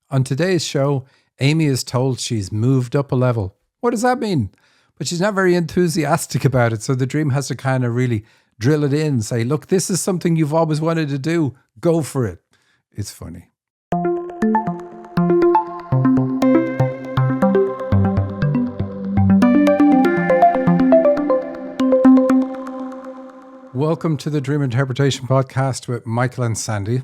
On today's show, Amy is told she's moved up a level. What does that mean? But she's not very enthusiastic about it, so the dream has to kind of really drill it in, say, look, this is something you've always wanted to do. Go for it. It's funny. Welcome to the Dream Interpretation Podcast with Michael and Sandy.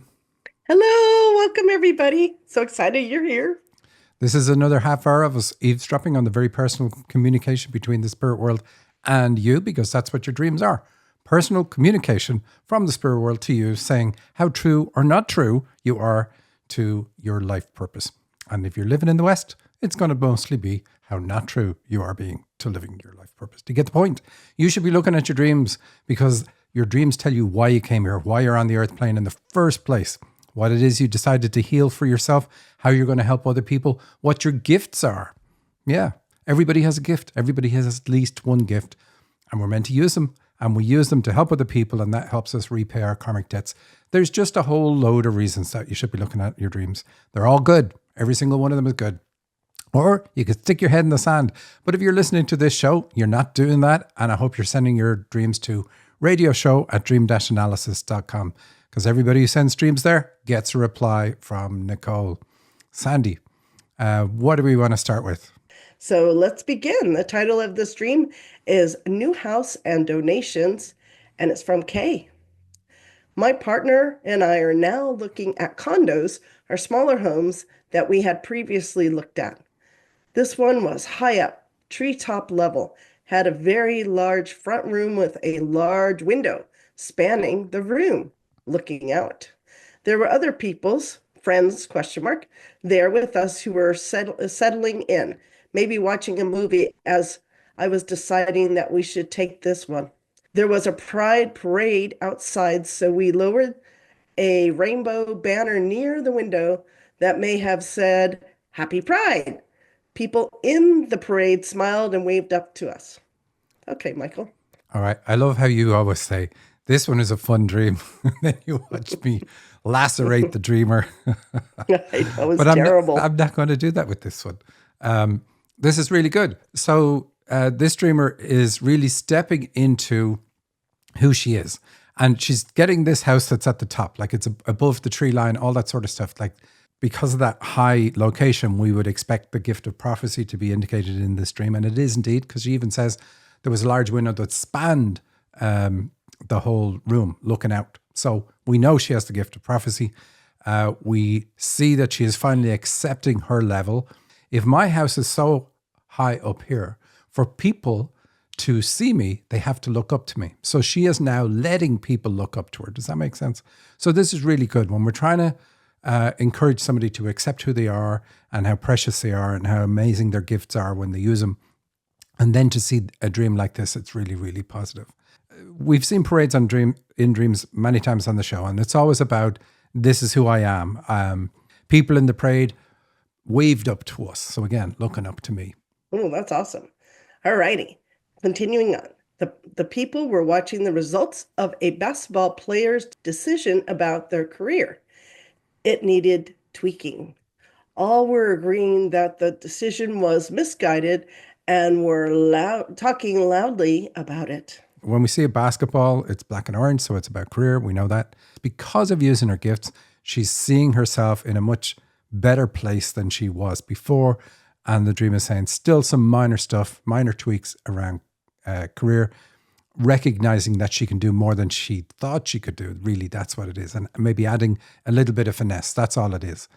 Hello, welcome everybody. So excited you're here. This is another half hour of us eavesdropping on the very personal communication between the spirit world and you, because that's what your dreams are. Personal communication from the spirit world to you, saying how true or not true you are to your life purpose. And if you're living in the West, it's going to mostly be how not true you are being to living your life purpose. To get the point, you should be looking at your dreams because your dreams tell you why you came here, why you're on the earth plane in the first place, what it is you decided to heal for yourself, how you're going to help other people, what your gifts are. Yeah, everybody has a gift. Everybody has at least one gift, and we're meant to use them, and we use them to help other people, and that helps us repay our karmic debts. There's just a whole load of reasons that you should be looking at your dreams. They're all good. Every single one of them is good. Or you could stick your head in the sand. But if you're listening to this show, you're not doing that, and I hope you're sending your dreams to radioshow@dream-analysis.com, because everybody who sends dreams there gets a reply from Nicole. Sandy, what do we want to start with? So let's begin. The title of this dream is New House and Donations, and it's from Kay. My partner and I are now looking at condos or smaller homes that we had previously looked at. This one was high up, treetop level, had a very large front room with a large window spanning the room, looking out. There were other people's friends, there with us who were settling in, maybe watching a movie as I was deciding that we should take this one. There was a pride parade outside, so we lowered a rainbow banner near the window that may have said, Happy Pride. People in the parade smiled and waved up to us. Okay, Michael. All right. I love how you always say, this one is a fun dream. Then you watch me lacerate the dreamer. I know, it's but terrible. I'm not going to do that with this one. This is really good. So this dreamer is really stepping into who she is. And she's getting this house that's at the top, like it's above the tree line, all that sort of stuff. Like because of that high location, we would expect the gift of prophecy to be indicated in this dream. And it is indeed, because she even says there was a large window that spanned the whole room looking out. So we know she has the gift of prophecy. We see that she is finally accepting her level. If my house is so high up here, for people to see me, they have to look up to me. So she is now letting people look up to her. Does that make sense? So this is really good. When we're trying to encourage somebody to accept who they are and how precious they are and how amazing their gifts are when they use them, and then to see a dream like this, it's really, really positive. We've seen parades in dreams many times on the show, and it's always about, this is who I am. People in the parade waved up to us. So again, looking up to me. Oh, that's awesome. All righty. Continuing on. The people were watching the results of a basketball player's decision about their career. It needed tweaking. All were agreeing that the decision was misguided and were talking loudly about it. When we see a basketball, it's black and orange, so it's about career. We know that. Because of using her gifts, she's seeing herself in a much better place than she was before. And the dream is saying still some minor stuff, minor tweaks around career, recognizing that she can do more than she thought she could do. Really, that's what it is. And maybe adding a little bit of finesse. That's all it is.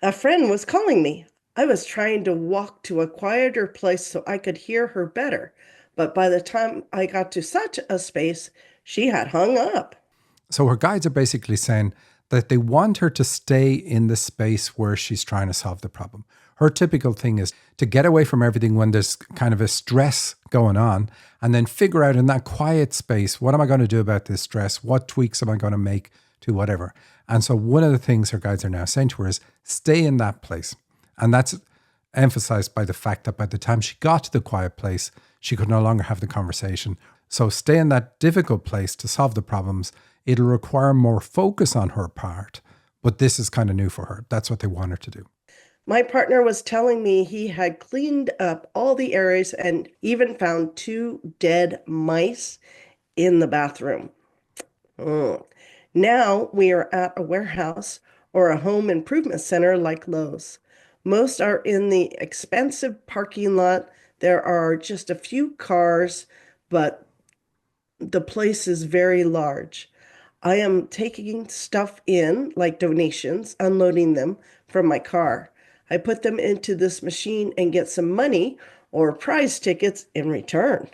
A friend was calling me. I was trying to walk to a quieter place so I could hear her better. But by the time I got to such a space, she had hung up. So her guides are basically saying that they want her to stay in the space where she's trying to solve the problem. Her typical thing is to get away from everything when there's kind of a stress going on, and then figure out in that quiet space, what am I going to do about this stress? What tweaks am I going to make to whatever? And so one of the things her guides are now saying to her is stay in that place. And that's emphasized by the fact that by the time she got to the quiet place, she could no longer have the conversation. So stay in that difficult place to solve the problems. It'll require more focus on her part, but this is kind of new for her. That's what they want her to do. My partner was telling me he had cleaned up all the areas and even found two dead mice in the bathroom. Mm. Now we are at a warehouse or a home improvement center like Lowe's. Most are in the expensive parking lot. There are just a few cars, but the place is very large. I am taking stuff in, like donations, unloading them from my car. I put them into this machine and get some money or prize tickets in return.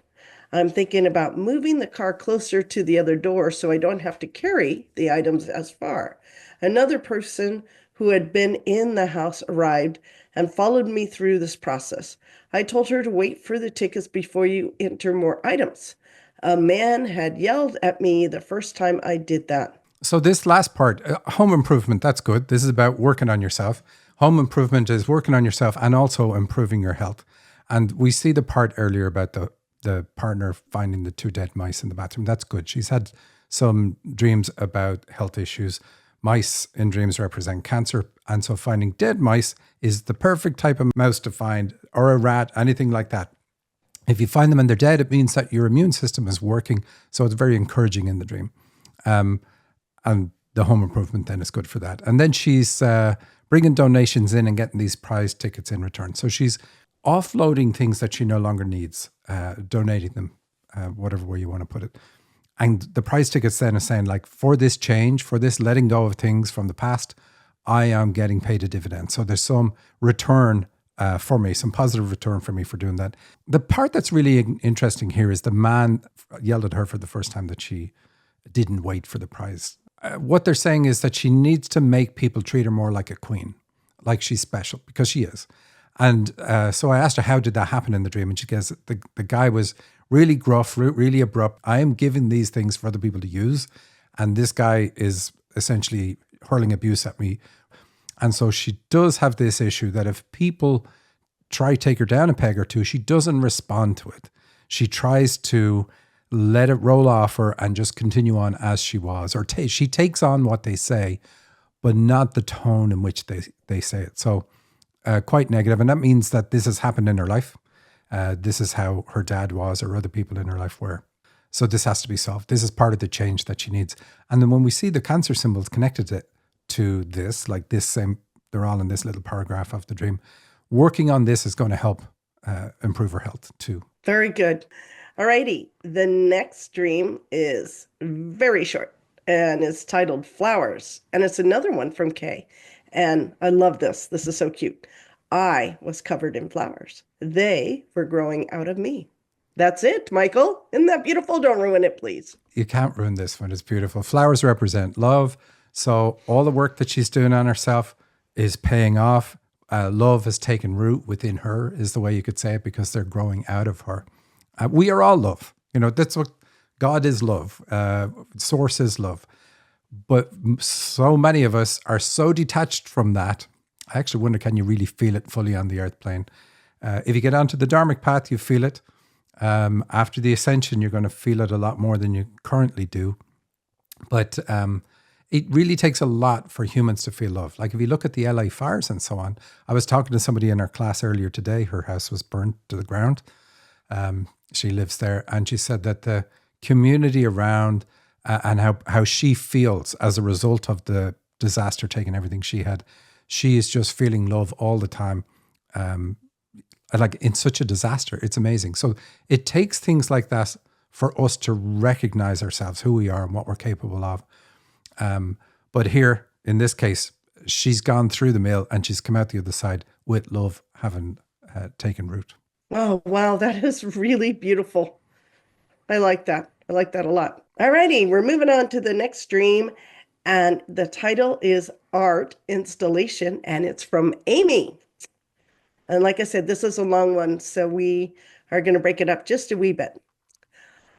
I'm thinking about moving the car closer to the other door so I don't have to carry the items as far. Another person who had been in the house arrived and followed me through this process. I told her to wait for the tickets before you enter more items. A man had yelled at me the first time I did that. So this last part, home improvement, that's good. This is about working on yourself. Home improvement is working on yourself and also improving your health. And we see the part earlier about the partner finding the two dead mice in the bathroom. That's good. She's had some dreams about health issues. Mice in dreams represent cancer. And so finding dead mice is the perfect type of mouse to find, or a rat, anything like that. If you find them and they're dead, it means that your immune system is working. So it's very encouraging in the dream. And the home improvement then is good for that. And then she's bringing donations in and getting these prize tickets in return. So she's offloading things that she no longer needs, donating them, whatever way you want to put it. And the prize tickets then are saying, like, for this change, for this letting go of things from the past, I am getting paid a dividend. So there's some return for me, some positive return for me for doing that. The part that's really interesting here is the man yelled at her for the first time that she didn't wait for the prize. What they're saying is that she needs to make people treat her more like a queen, like she's special, because she is. And so I asked her, how did that happen in the dream? And she goes, the guy was really gruff, really abrupt. I am giving these things for other people to use. And this guy is essentially hurling abuse at me. And so she does have this issue that if people try to take her down a peg or two, she doesn't respond to it. She tries to let it roll off her and just continue on as she was. Or she takes on what they say, but not the tone in which they say it. So quite negative. And that means that this has happened in her life. This is how her dad was or other people in her life were. So this has to be solved. This is part of the change that she needs. And then when we see the cancer symbols connected to this, like this same, they're all in this little paragraph of the dream. Working on this is going to help improve her health too. Very good. All righty. The next dream is very short and it's titled Flowers. And it's another one from Kay. And I love this. This is so cute. I was covered in flowers. They were growing out of me. That's it, Michael. Isn't that beautiful? Don't ruin it, please. You can't ruin this one. It's beautiful. Flowers represent love. So all the work that she's doing on herself is paying off. Love has taken root within her, is the way you could say it, because they're growing out of her. We are all love. That's what God is love. Source is love. But so many of us are so detached from that. I actually wonder, can you really feel it fully on the earth plane? If you get onto the Dharmic path, you feel it. After the ascension, you're going to feel it a lot more than you currently do. But it really takes a lot for humans to feel love. Like if you look at the LA fires and so on, I was talking to somebody in our class earlier today. Her house was burnt to the ground. She lives there. And she said that the community around and how she feels as a result of the disaster taking everything she had, she is just feeling love all the time. Like in such a disaster, it's amazing. So it takes things like that for us to recognize ourselves, who we are and what we're capable of. But here, in this case, she's gone through the mill and she's come out the other side with love having taken root. Oh, wow. That is really beautiful. I like that. I like that a lot. All righty. We're moving on to the next stream. And the title is Art Installation, and it's from Amy. And like I said, this is a long one, so we are going to break it up just a wee bit.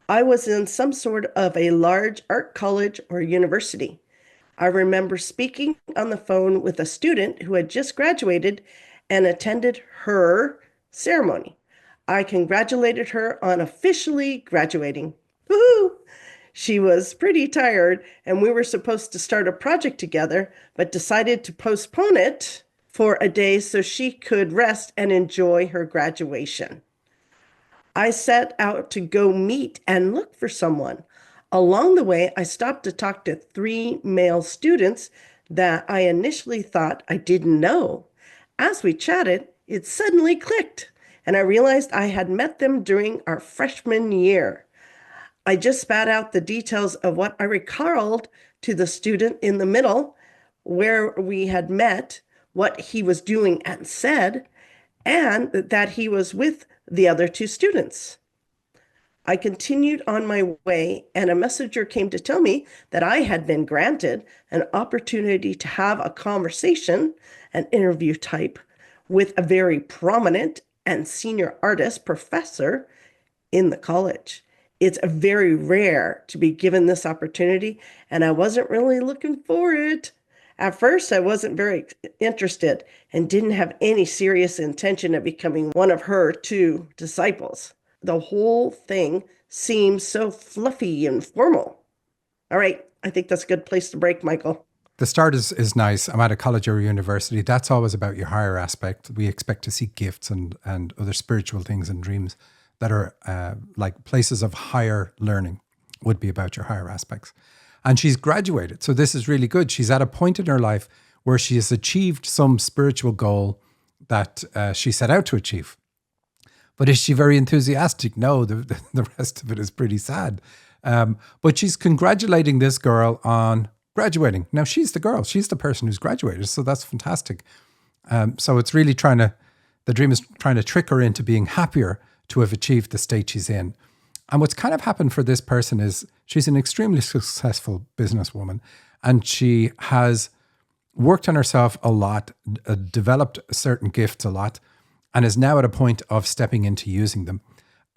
I was in some sort of a large art college or university. I remember speaking on the phone with a student who had just graduated and attended her ceremony. I congratulated her on officially graduating. Woohoo! She was pretty tired, and we were supposed to start a project together, but decided to postpone it for a day so she could rest and enjoy her graduation. I set out to go meet and look for someone. Along the way, I stopped to talk to three male students that I initially thought I didn't know. As we chatted, it suddenly clicked, and I realized I had met them during our freshman year. I just spat out the details of what I recalled to the student in the middle, where we had met, what he was doing and said, and that he was with the other two students. I continued on my way, and a messenger came to tell me that I had been granted an opportunity to have a conversation, an interview type, with a very prominent and senior artist professor in the college. It's very rare to be given this opportunity, and I wasn't really looking for it. At first, I wasn't very interested and didn't have any serious intention of becoming one of her two disciples. The whole thing seems so fluffy and formal. All right, I think that's a good place to break, Michael. The start is nice. I'm at a college or university. That's always about your higher aspect. We expect to see gifts and other spiritual things and dreams that are like places of higher learning would be about your higher aspects. And she's graduated. So this is really good. She's at a point in her life where she has achieved some spiritual goal that she set out to achieve. But is she very enthusiastic? No, the rest of it is pretty sad. But she's congratulating this girl on graduating. Now, she's the girl. She's the person who's graduated. So that's fantastic. So it's really the dream is trying to trick her into being happier to have achieved the state she's in. And what's kind of happened for this person is she's an extremely successful businesswoman, and she has worked on herself a lot, developed certain gifts a lot, and is now at a point of stepping into using them.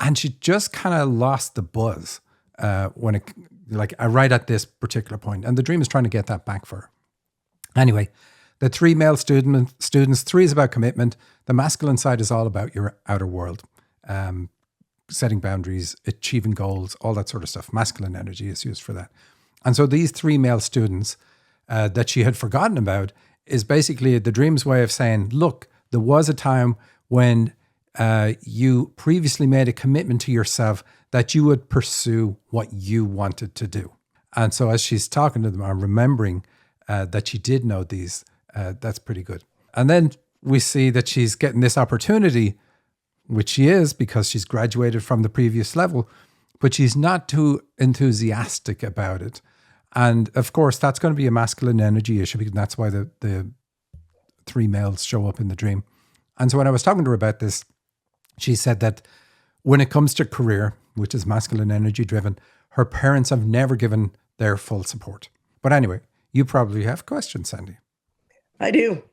And she just kind of lost the buzz when it, like right at this particular point. And the dream is trying to get that back for her. Anyway, the three male students, three is about commitment. The masculine side is all about your outer world, setting boundaries, achieving goals, all that sort of stuff. Masculine energy is used for that. And so these three male students that she had forgotten about is basically the dream's way of saying, look, there was a time when you previously made a commitment to yourself that you would pursue what you wanted to do. And so as she's talking to them, I'm remembering that she did know these. That's pretty good. And then we see that she's getting this opportunity, which she is because she's graduated from the previous level, but she's not too enthusiastic about it. And of course, that's going to be a masculine energy issue, because that's why the three males show up in the dream. And so when I was talking to her about this, she said that when it comes to career, which is masculine energy driven, her parents have never given their full support. But anyway, you probably have questions, Sandy. I do.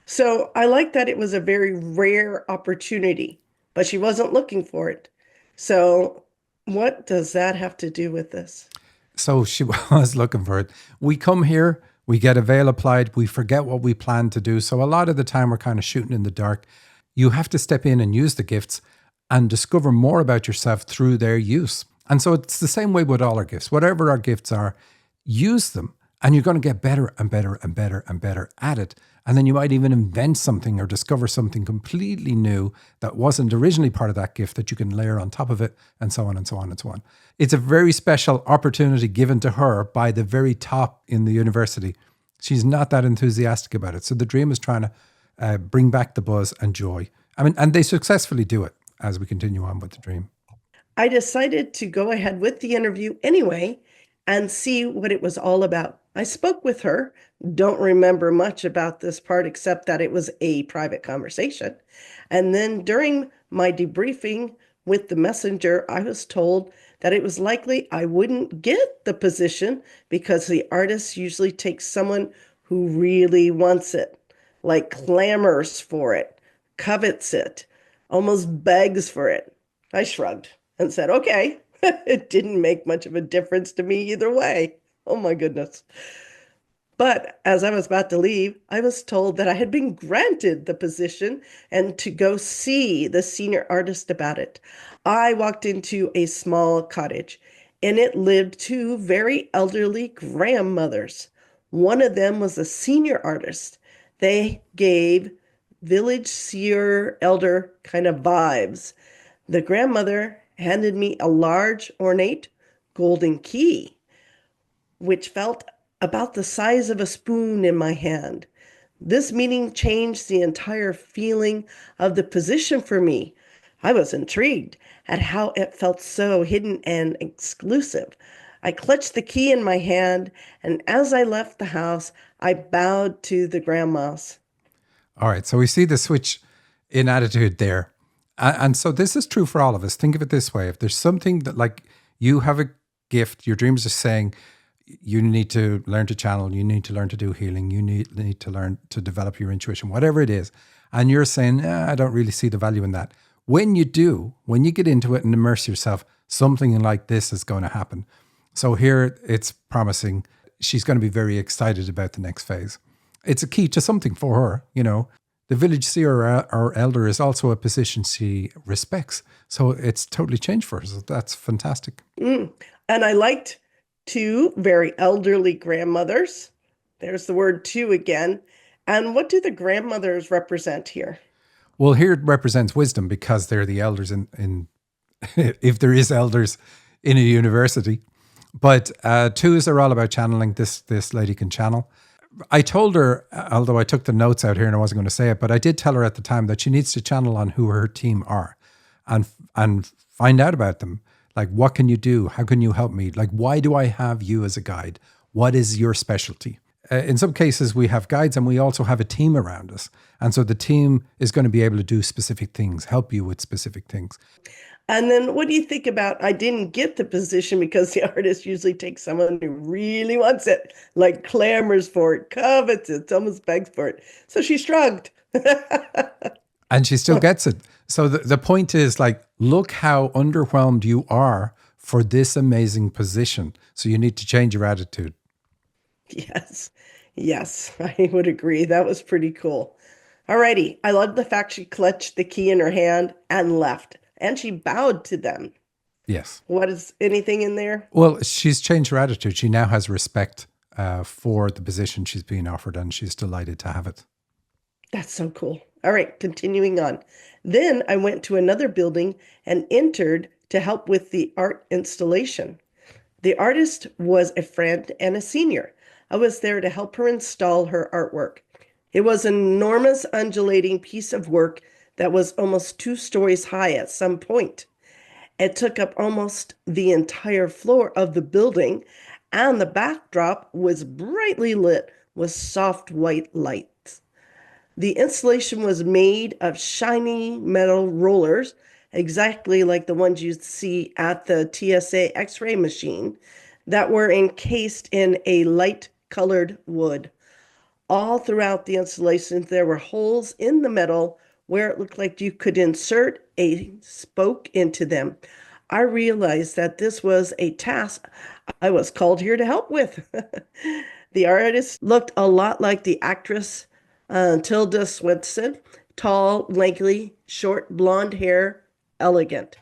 So I like that it was a very rare opportunity, but she wasn't looking for it. So what does that have to do with this? So she was looking for it. We come here, we get a veil applied, we forget what we plan to do. So a lot of the time we're kind of shooting in the dark. You have to step in and use the gifts and discover more about yourself through their use. And so it's the same way with all our gifts. Whatever our gifts are, use them, and you're going to get better and better and better and better at it. And then you might even invent something or discover something completely new that wasn't originally part of that gift that you can layer on top of it, and so on and so on and so on. It's a very special opportunity given to her by the very top in the university. She's not that enthusiastic about it. So the dream is trying to bring back the buzz and joy. I mean, and they successfully do it as we continue on with the dream. I decided to go ahead with the interview anyway and see what it was all about. I spoke with her, don't remember much about this part except that it was a private conversation. And then during my debriefing with the messenger, I was told that it was likely I wouldn't get the position because the artist usually takes someone who really wants it, like clamors for it, covets it, almost begs for it. I shrugged and said, okay. It didn't make much of a difference to me either way. Oh my goodness. But as I was about to leave, I was told that I had been granted the position and to go see the senior artist about it. I walked into a small cottage. In it lived two very elderly grandmothers. One of them was a senior artist. They gave village seer elder kind of vibes. The grandmother handed me a large, ornate golden key, which felt about the size of a spoon in my hand. This meeting changed the entire feeling of the position for me. I was intrigued at how it felt so hidden and exclusive. I clutched the key in my hand, and as I left the house, I bowed to the grandmas. All right. So we see the switch in attitude there. And so this is true for all of us. Think of it this way. If there's something that, like, you have a gift, your dreams are saying you need to learn to channel, you need to learn to do healing, you need to learn to develop your intuition, whatever it is. And you're saying, I don't really see the value in that. When you do, when you get into it and immerse yourself, something like this is going to happen. So here it's promising. She's going to be very excited about the next phase. It's a key to something for her, you know. The village seer or elder is also a position she respects. So it's totally changed for her. So that's fantastic. Mm. And I liked two very elderly grandmothers. There's the word two again. And what do the grandmothers represent here? Well, here it represents wisdom because they're the elders in if there is elders in a university. But twos are all about channeling. This lady can channel. I told her, although I took the notes out here and I wasn't going to say it, but I did tell her at the time that she needs to channel on who her team are and find out about them. Like, what can you do? How can you help me? Like, why do I have you as a guide? What is your specialty? In some cases, we have guides and we also have a team around us. And so the team is going to be able to do specific things, help you with specific things. And then what do you think about, I didn't get the position because the artist usually takes someone who really wants it, like clamors for it, covets it, almost begs for it. So she shrugged. And she still gets it. So the point is, like, look how underwhelmed you are for this amazing position. So you need to change your attitude. Yes, yes, I would agree. That was pretty cool. Alrighty, I love the fact she clutched the key in her hand and left, and she bowed to them. Yes. What is anything in there? Well, she's changed her attitude. She now has respect for the position she's being offered, and she's delighted to have it. That's so cool. All right, continuing on. Then I went to another building and entered to help with the art installation. The artist was a friend and a senior. I was there to help her install her artwork. It was an enormous undulating piece of work that was almost 2 stories high at some point. It took up almost the entire floor of the building, and the backdrop was brightly lit with soft white lights. The installation was made of shiny metal rollers, exactly like the ones you see at the TSA X-ray machine, that were encased in a light colored wood. All throughout the installation, there were holes in the metal where it looked like you could insert a spoke into them. I realized that this was a task I was called here to help with. The artist looked a lot like the actress Tilda Swinton, tall, lanky, short blonde hair, elegant.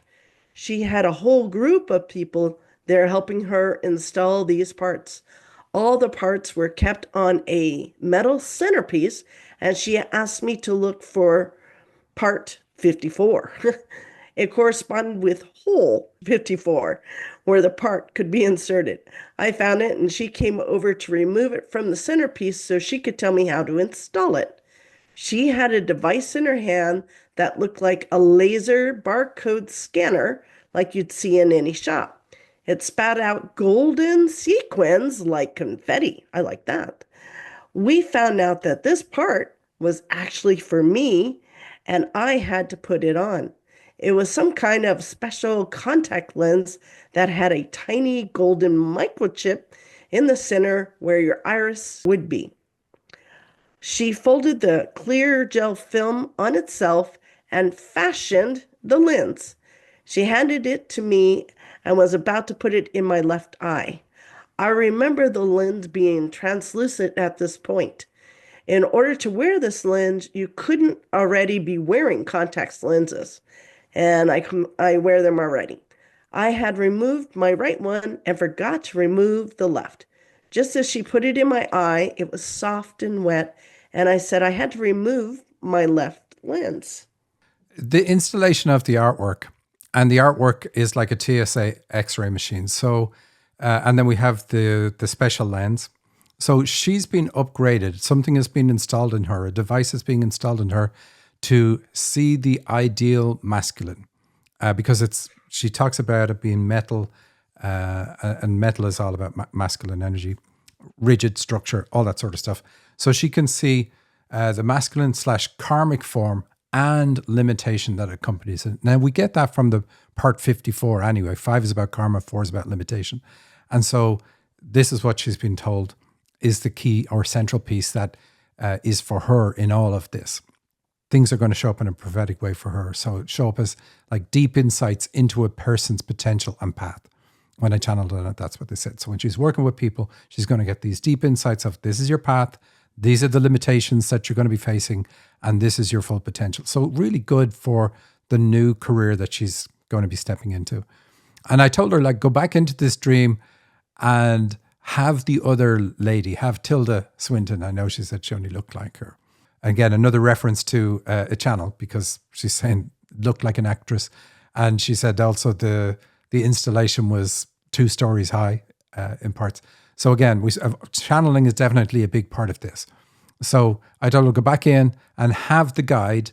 She had a whole group of people there helping her install these parts. All the parts were kept on a metal centerpiece, and she asked me to look for part 54. It corresponded with hole 54, where the part could be inserted. I found it, and she came over to remove it from the centerpiece so she could tell me how to install it. She had a device in her hand that looked like a laser barcode scanner, like you'd see in any shop. It spat out golden sequins like confetti. I like that. We found out that this part was actually for me, and I had to put it on. It was some kind of special contact lens that had a tiny golden microchip in the center where your iris would be. She folded the clear gel film on itself and fashioned the lens. She handed it to me and was about to put it in my left eye. I remember the lens being translucent at this point. In order to wear this lens, you couldn't already be wearing contact lenses, and I wear them already. I had removed my right one and forgot to remove the left. Just as she put it in my eye, it was soft and wet, And I said I had to remove my left lens. The installation of the artwork, and the artwork is like a TSA X-ray machine. So, and then we have the special lens. So she's been upgraded. Something has been installed in her. A device is being installed in her to see the ideal masculine, because it's. She talks about it being metal, and metal is all about masculine energy, rigid structure, all that sort of stuff. So she can see the masculine / karmic form and limitation that accompanies it. Now we get that from the part 54 anyway. 5 is about karma, 4 is about limitation. And so this is what she's been told is the key or central piece that is for her in all of this. Things are going to show up in a prophetic way for her. So it show up as like deep insights into a person's potential and path. When I channeled it, that's what they said. So when she's working with people, she's going to get these deep insights of this is your path, these are the limitations that you're going to be facing, and this is your full potential. So really good for the new career that she's going to be stepping into. And I told her, like, go back into this dream and have the other lady, have Tilda Swinton. I know she said she only looked like her. Again, another reference to a channel, because she's saying looked like an actress. And she said also the installation was 2 stories high in parts. So again, channeling is definitely a big part of this. So I told her, go back in and have the guide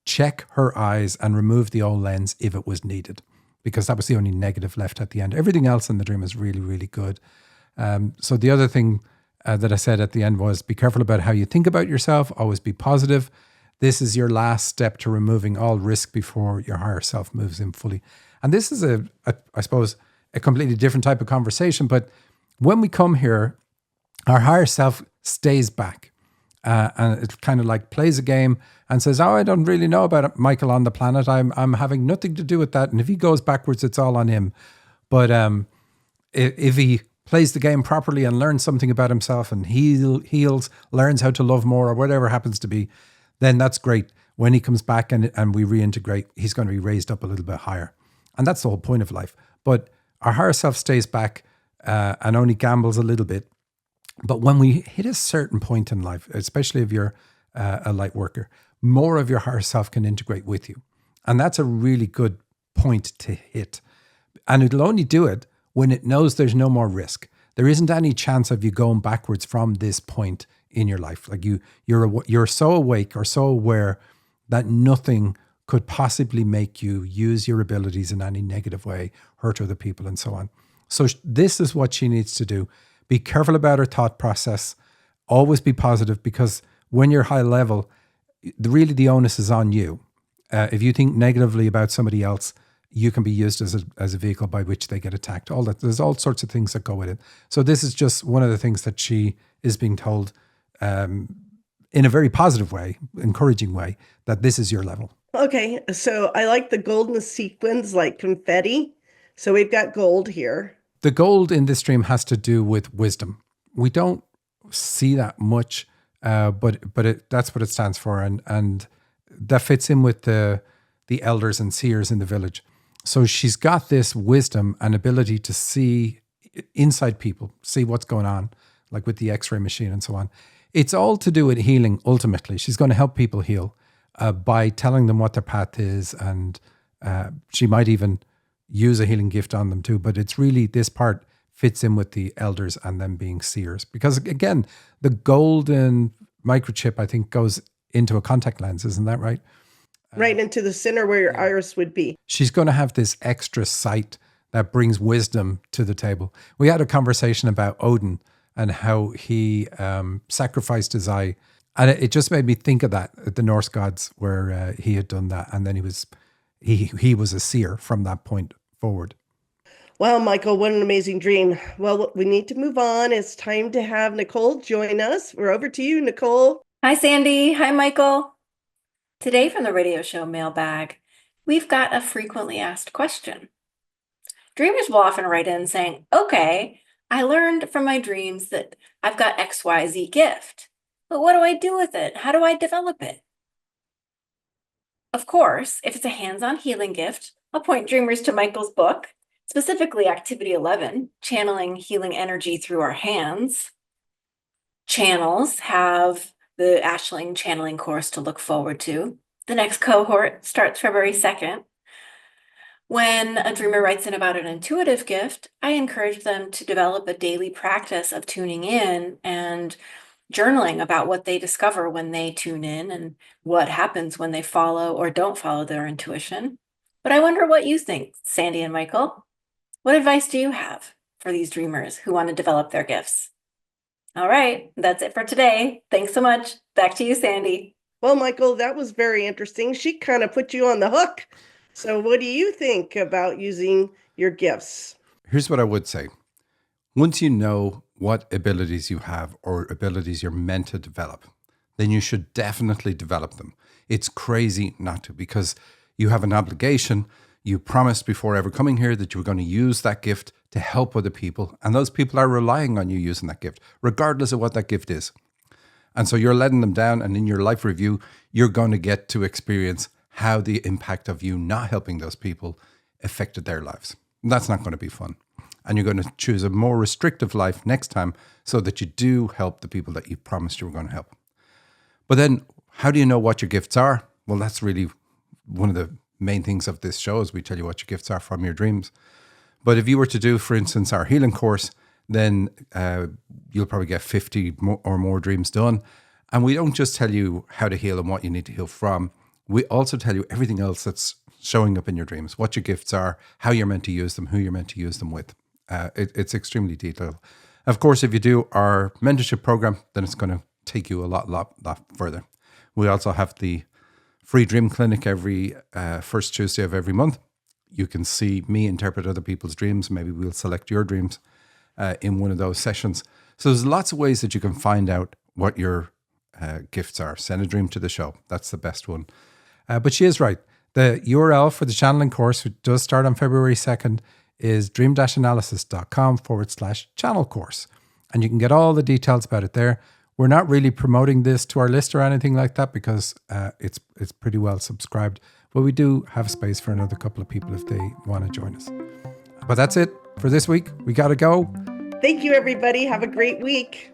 check her eyes and remove the old lens if it was needed, because that was the only negative left at the end. Everything else in the dream is really, really good. So the other thing that I said at the end was be careful about how you think about yourself. Always be positive. This is your last step to removing all risk before your higher self moves in fully. And this is I suppose, a completely different type of conversation. But when we come here, our higher self stays back. And it kind of like plays a game and says, oh, I don't really know about it, Michael on the planet. I'm having nothing to do with that. And if he goes backwards, it's all on him. But if he plays the game properly and learns something about himself and heals, learns how to love more or whatever happens to be, then that's great. When he comes back and we reintegrate, he's going to be raised up a little bit higher. And that's the whole point of life. But our higher self stays back and only gambles a little bit. But when we hit a certain point in life, especially if you're a light worker, more of your higher self can integrate with you. And that's a really good point to hit. And it'll only do it when it knows there's no more risk. There isn't any chance of you going backwards from this point in your life. Like you're so awake or so aware that nothing could possibly make you use your abilities in any negative way, hurt other people and so on. So this is what she needs to do. Be careful about her thought process. Always be positive, because when you're high level, really the onus is on you. If you think negatively about somebody else, you can be used as a vehicle by which they get attacked. All that, there's all sorts of things that go with it. So this is just one of the things that she is being told in a very positive way, encouraging way, that this is your level. Okay, so I like the golden sequins like confetti. So we've got gold here. The gold in this stream has to do with wisdom. We don't see that much, but that's what it stands for, and that fits in with the elders and seers in the village. So she's got this wisdom and ability to see inside people, see what's going on, like with the X-ray machine and so on. It's all to do with healing. Ultimately, she's going to help people heal by telling them what their path is, and she might even use a healing gift on them too. But it's really, this part fits in with the elders and them being seers, because again, the golden microchip, I think, goes into a contact lens. Isn't that right? Right into the center where your iris would be. She's going to have this extra sight that brings wisdom to the table. We had a conversation about Odin and how he sacrificed his eye. And it just made me think of that, the Norse gods, where he had done that. And then he was a seer from that point forward. Wow, Michael, what an amazing dream. Well, we need to move on. It's time to have Nicole join us. We're over to you, Nicole. Hi, Sandy. Hi, Michael. Today from the radio show Mailbag, we've got a frequently asked question. Dreamers will often write in saying, okay, I learned from my dreams that I've got XYZ gift, but what do I do with it? How do I develop it? Of course, if it's a hands-on healing gift, I'll point dreamers to Michael's book, specifically Activity 11, Channeling Healing Energy Through Our Hands. Channels have the Ashling channeling course to look forward to. The next cohort starts February 2nd. When a dreamer writes in about an intuitive gift, I encourage them to develop a daily practice of tuning in and journaling about what they discover when they tune in and what happens when they follow or don't follow their intuition. But I wonder what you think, Sandy and Michael. What advice do you have for these dreamers who want to develop their gifts? All right, that's it for today. Thanks so much. Back to you, Sandy. Well, Michael, that was very interesting. She kind of put you on the hook. So what do you think about using your gifts? Here's what I would say. Once you know what abilities you have or abilities you're meant to develop, then you should definitely develop them. It's crazy not to, because you have an obligation. You promised before ever coming here that you were going to use that gift to help other people. And those people are relying on you using that gift, regardless of what that gift is. And so you're letting them down. And in your life review, you're going to get to experience how the impact of you not helping those people affected their lives. And that's not going to be fun. And you're going to choose a more restrictive life next time so that you do help the people that you promised you were going to help. But then how do you know what your gifts are? Well, that's really one of the main things of this show is we tell you what your gifts are from your dreams. But if you were to do, for instance, our healing course, then you'll probably get 50 or more dreams done. And we don't just tell you how to heal and what you need to heal from. We also tell you everything else that's showing up in your dreams, what your gifts are, how you're meant to use them, who you're meant to use them with. It's extremely detailed. Of course, if you do our mentorship program, then it's going to take you a lot further. We also have the free dream clinic every first Tuesday of every month. You can see me interpret other people's dreams. Maybe we'll select your dreams in one of those sessions. So there's lots of ways that you can find out what your gifts are. Send a dream to the show. That's the best one. But she is right. The URL for the channeling course, which does start on February 2nd, is dream-analysis.com/channel course. And you can get all the details about it there. We're not really promoting this to our list or anything like that because it's pretty well subscribed. But we do have space for another couple of people if they want to join us. But that's it for this week. We got to go. Thank you, everybody. Have a great week.